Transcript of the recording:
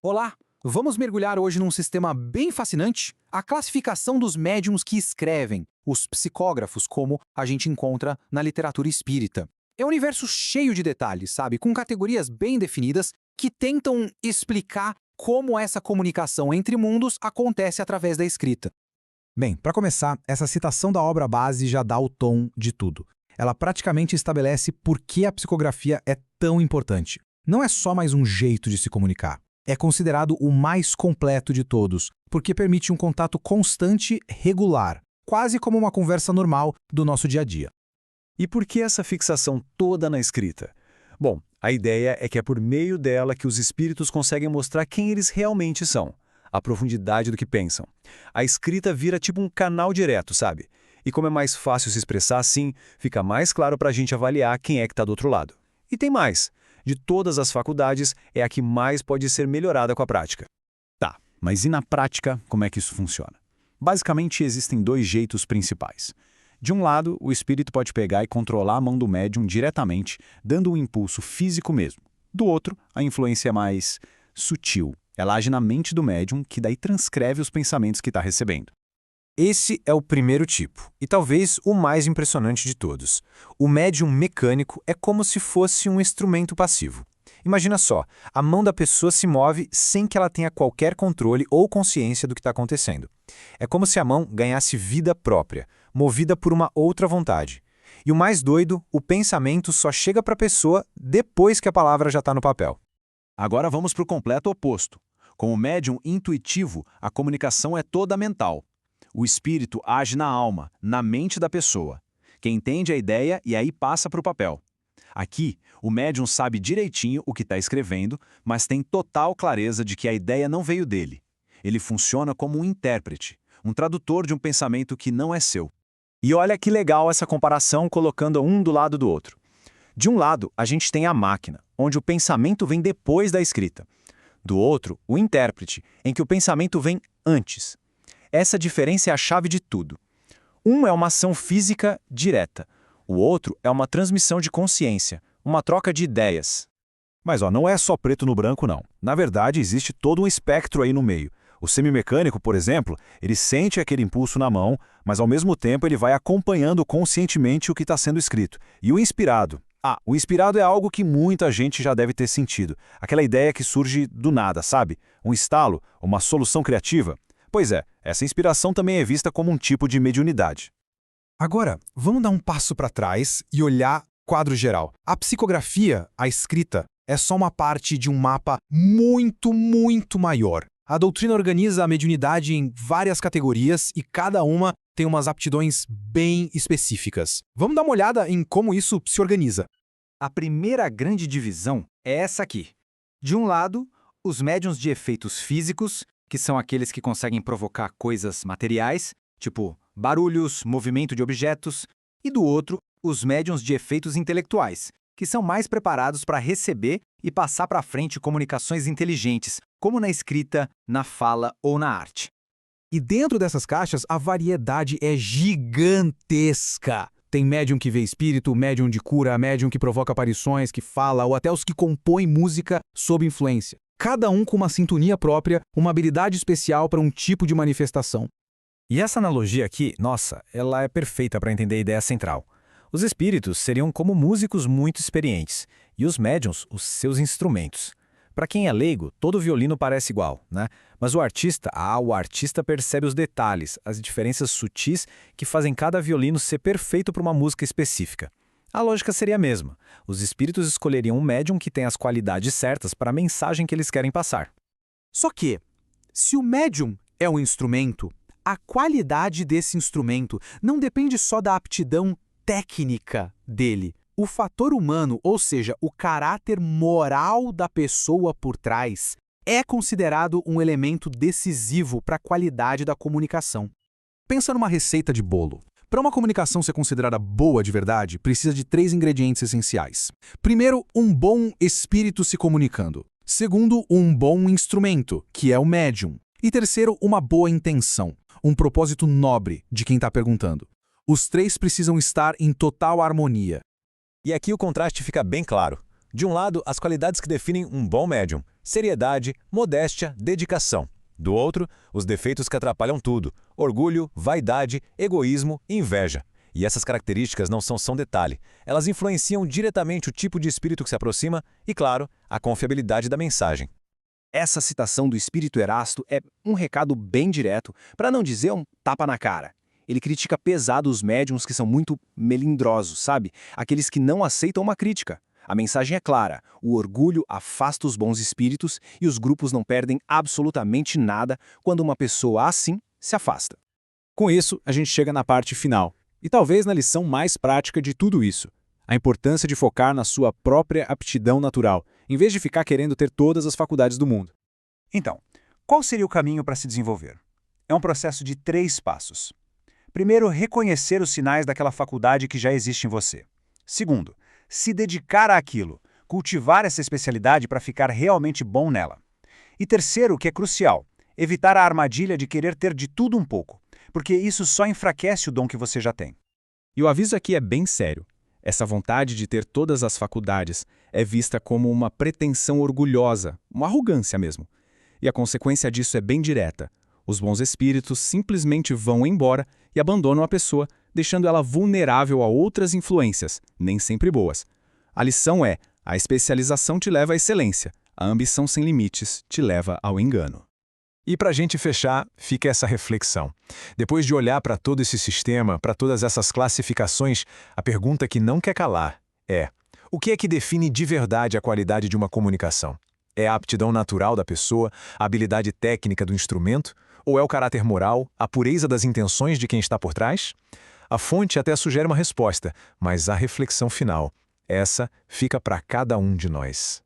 Olá! Vamos mergulhar hoje num sistema bem fascinante, a classificação dos médiums que escrevem, os psicógrafos, como a gente encontra na literatura espírita. É um universo cheio de detalhes, sabe? Com categorias bem definidas que tentam explicar como essa comunicação entre mundos acontece através da escrita. Bem, para começar, essa citação da obra base já dá o tom de tudo. Ela praticamente estabelece por que a psicografia é tão importante. Não é só mais um jeito de se comunicar. É considerado o mais completo de todos, porque permite um contato constante, regular, quase como uma conversa normal do nosso dia a dia. E por que essa fixação toda na escrita? Bom, a ideia é que é por meio dela que os espíritos conseguem mostrar quem eles realmente são, a profundidade do que pensam. A escrita vira tipo um canal direto, sabe? E como é mais fácil se expressar assim, fica mais claro para a gente avaliar quem é que está do outro lado. E tem mais. De todas as faculdades, é a que mais pode ser melhorada com a prática. Tá, mas e na prática, como é que isso funciona? Basicamente, existem dois jeitos principais. De um lado, o espírito pode pegar e controlar a mão do médium diretamente, dando um impulso físico mesmo. Do outro, a influência é mais sutil. Ela age na mente do médium, que daí transcreve os pensamentos que está recebendo. Esse é o primeiro tipo, e talvez o mais impressionante de todos. O médium mecânico é como se fosse um instrumento passivo. Imagina só, a mão da pessoa se move sem que ela tenha qualquer controle ou consciência do que está acontecendo. É como se a mão ganhasse vida própria, movida por uma outra vontade. E o mais doido, o pensamento só chega para a pessoa depois que a palavra já está no papel. Agora vamos para o completo oposto. Com o médium intuitivo, a comunicação é toda mental. O espírito age na alma, na mente da pessoa. Quem entende a ideia e aí passa para o papel. Aqui, o médium sabe direitinho o que está escrevendo, mas tem total clareza de que a ideia não veio dele. Ele funciona como um intérprete, um tradutor de um pensamento que não é seu. E olha que legal essa comparação colocando um do lado do outro. De um lado, a gente tem a máquina, onde o pensamento vem depois da escrita. Do outro, o intérprete, em que o pensamento vem antes. Essa diferença é a chave de tudo. Um é uma ação física direta. O outro é uma transmissão de consciência, uma troca de ideias. Mas não é só preto no branco, não. Na verdade, existe todo um espectro aí no meio. O semimecânico, por exemplo, ele sente aquele impulso na mão, mas ao mesmo tempo ele vai acompanhando conscientemente o que está sendo escrito. E o inspirado? O inspirado é algo que muita gente já deve ter sentido. Aquela ideia que surge do nada, sabe? Um estalo, uma solução criativa. Pois é, essa inspiração também é vista como um tipo de mediunidade. Agora, vamos dar um passo para trás e olhar o quadro geral. A psicografia, a escrita, é só uma parte de um mapa muito maior. A doutrina organiza a mediunidade em várias categorias e cada uma tem umas aptidões bem específicas. Vamos dar uma olhada em como isso se organiza. A primeira grande divisão é essa aqui. De um lado, os médiuns de efeitos físicos, que são aqueles que conseguem provocar coisas materiais, tipo barulhos, movimento de objetos, e do outro, os médiuns de efeitos intelectuais, que são mais preparados para receber e passar para frente comunicações inteligentes, como na escrita, na fala ou na arte. E dentro dessas caixas, a variedade é gigantesca. Tem médium que vê espírito, médium de cura, médium que provoca aparições, que fala, ou até os que compõem música sob influência. Cada um com uma sintonia própria, uma habilidade especial para um tipo de manifestação. E essa analogia aqui, nossa, ela é perfeita para entender a ideia central. Os espíritos seriam como músicos muito experientes, e os médiuns, os seus instrumentos. Para quem é leigo, todo violino parece igual, né? Mas o artista percebe os detalhes, as diferenças sutis que fazem cada violino ser perfeito para uma música específica. A lógica seria a mesma. Os espíritos escolheriam um médium que tem as qualidades certas para a mensagem que eles querem passar. Só que, se o médium é um instrumento, a qualidade desse instrumento não depende só da aptidão técnica dele. O fator humano, ou seja, o caráter moral da pessoa por trás, é considerado um elemento decisivo para a qualidade da comunicação. Pensa numa receita de bolo. Para uma comunicação ser considerada boa de verdade, precisa de 3 ingredientes essenciais. Primeiro, um bom espírito se comunicando. Segundo, um bom instrumento, que é o médium. E terceiro, uma boa intenção, um propósito nobre de quem está perguntando. Os 3 precisam estar em total harmonia. E aqui o contraste fica bem claro. De um lado, as qualidades que definem um bom médium: seriedade, modéstia, dedicação. Do outro, os defeitos que atrapalham tudo: orgulho, vaidade, egoísmo e inveja. E essas características não são só um detalhe. Elas influenciam diretamente o tipo de espírito que se aproxima e, claro, a confiabilidade da mensagem. Essa citação do espírito Erasto é um recado bem direto, para não dizer um tapa na cara. Ele critica pesado os médiuns que são muito melindrosos, sabe? Aqueles que não aceitam uma crítica. A mensagem é clara: o orgulho afasta os bons espíritos e os grupos não perdem absolutamente nada quando uma pessoa assim se afasta. Com isso, a gente chega na parte final, e talvez na lição mais prática de tudo isso: a importância de focar na sua própria aptidão natural, em vez de ficar querendo ter todas as faculdades do mundo. Então, qual seria o caminho para se desenvolver? É um processo de 3 passos. Primeiro, reconhecer os sinais daquela faculdade que já existe em você. Segundo, se dedicar àquilo, cultivar essa especialidade para ficar realmente bom nela. E terceiro, o que é crucial, evitar a armadilha de querer ter de tudo um pouco, porque isso só enfraquece o dom que você já tem. E o aviso aqui é bem sério. Essa vontade de ter todas as faculdades é vista como uma pretensão orgulhosa, uma arrogância mesmo. E a consequência disso é bem direta. Os bons espíritos simplesmente vão embora e abandonam a pessoa, deixando ela vulnerável a outras influências, nem sempre boas. A lição é: a especialização te leva à excelência, a ambição sem limites te leva ao engano. E para a gente fechar, fica essa reflexão. Depois de olhar para todo esse sistema, para todas essas classificações, a pergunta que não quer calar é: o que é que define de verdade a qualidade de uma comunicação? É a aptidão natural da pessoa, a habilidade técnica do instrumento? Ou é o caráter moral, a pureza das intenções de quem está por trás? A fonte até sugere uma resposta, mas a reflexão final, essa fica para cada um de nós.